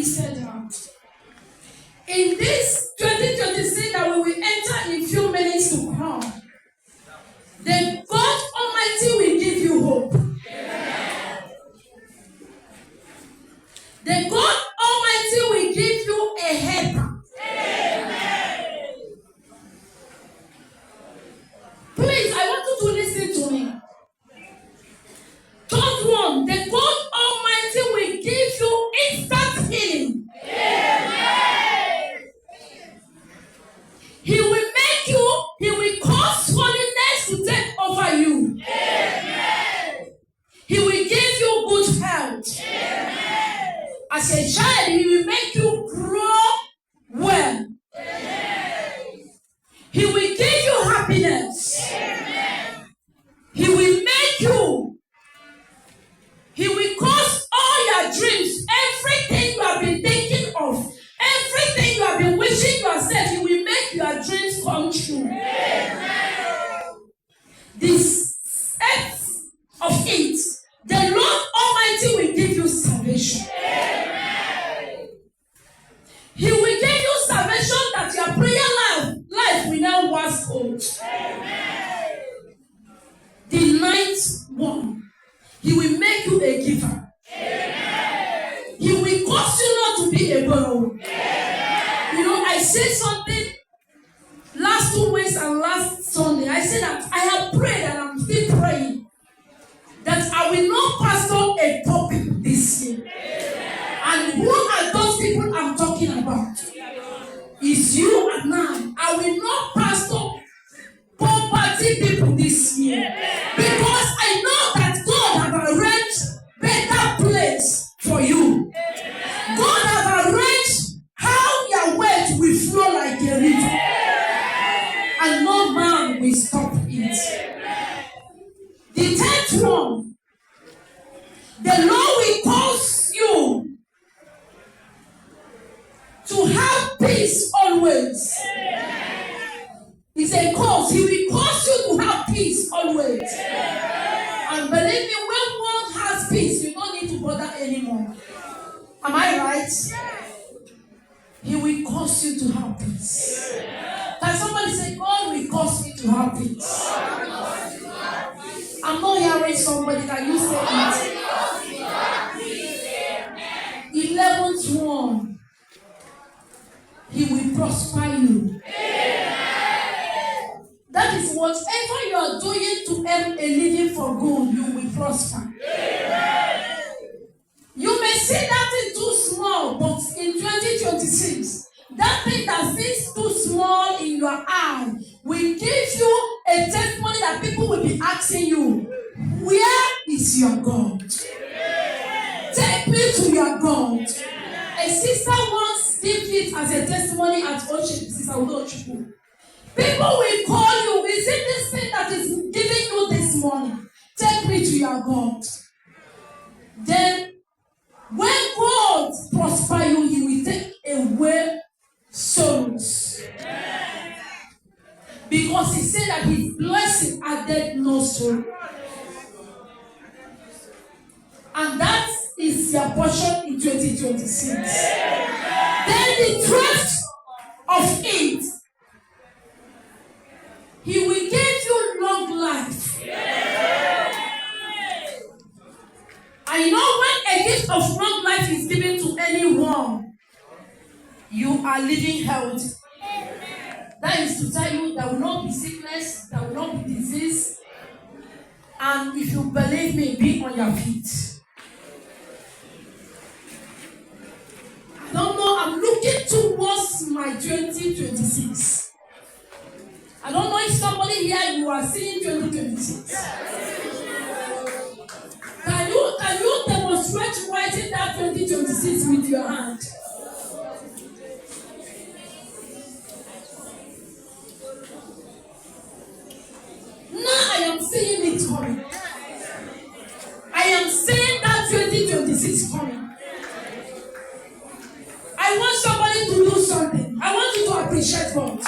he said that in this 2026 that we will enter in few minutes to come, the God Almighty will give you hope. Amen. The God Almighty will give you a helper. Amen. Please, I want you to listen to me. Third one, the God Almighty will give you instant healing. Amen. He will cause holiness to take over you. Amen. He will give you good health. Amen. As a child, he will make you grow well. Amen. He will give you happiness. Amen. He will cause all your dreams, everything you have been thinking of, everything you have been wishing yourself, he will make your dreams come true. Amen. This eighth of it, the Lord Almighty will give you salvation. Amen. He will give you salvation that your prayer life will not was old. Amen. The ninth one, he will make you a giver. Amen. He will cause you not to be a borrower. Amen. You know, I said something last 2 weeks and last Sunday. I said that I have prayed and I'm still praying that I will not pastor a pulpit this year. Amen. And who are those people I'm talking about? It's you and I will not pastor poverty people this year. Amen. Because I know that God has arranged better place for you. Amen. God has arranged how your wealth will flow like a river. Amen. And no man will stop it. Amen. The 10th one, the Lord will cause you to have peace always. Amen. It's a cause. He will cause you to have peace always. Yeah. And believe me, when one has peace, you don't need to bother anymore. Am I right? Yeah. He will cause you to have peace. Yeah. Can somebody say, God will cause me to have peace? I'm not hearing somebody. Can you say it? 11th one, he will prosper you. Yeah. That is whatever you are doing to earn a living for good, you will prosper. Amen. You may see that thing too small, but in 2026, that thing that seems too small in your eye will give you a testimony that people will be asking you, where is your God? Amen. Take me to your God. Amen. A sister once gave it as a testimony at Oship, Sister Udochukwu. People will call you. Is it this thing that is giving you this money? Take me to your God. Then, when God prosper you, he will take away sorrows. Because he said that his blessing added no sorrow. And that is your portion in 2026. Then the 12th of it, he will give you long life. Yeah. I know when a gift of long life is given to anyone, you are living health. That is to tell you there will not be sickness, there will not be disease. And if you believe me, be on your feet. I don't know, I'm looking towards my 2026. I don't know if somebody here you are seeing 2026. Can you demonstrate writing that 2026 with your hand? Now I am seeing it coming. I am seeing that 2026 coming. I want somebody to do something. I want you to appreciate God.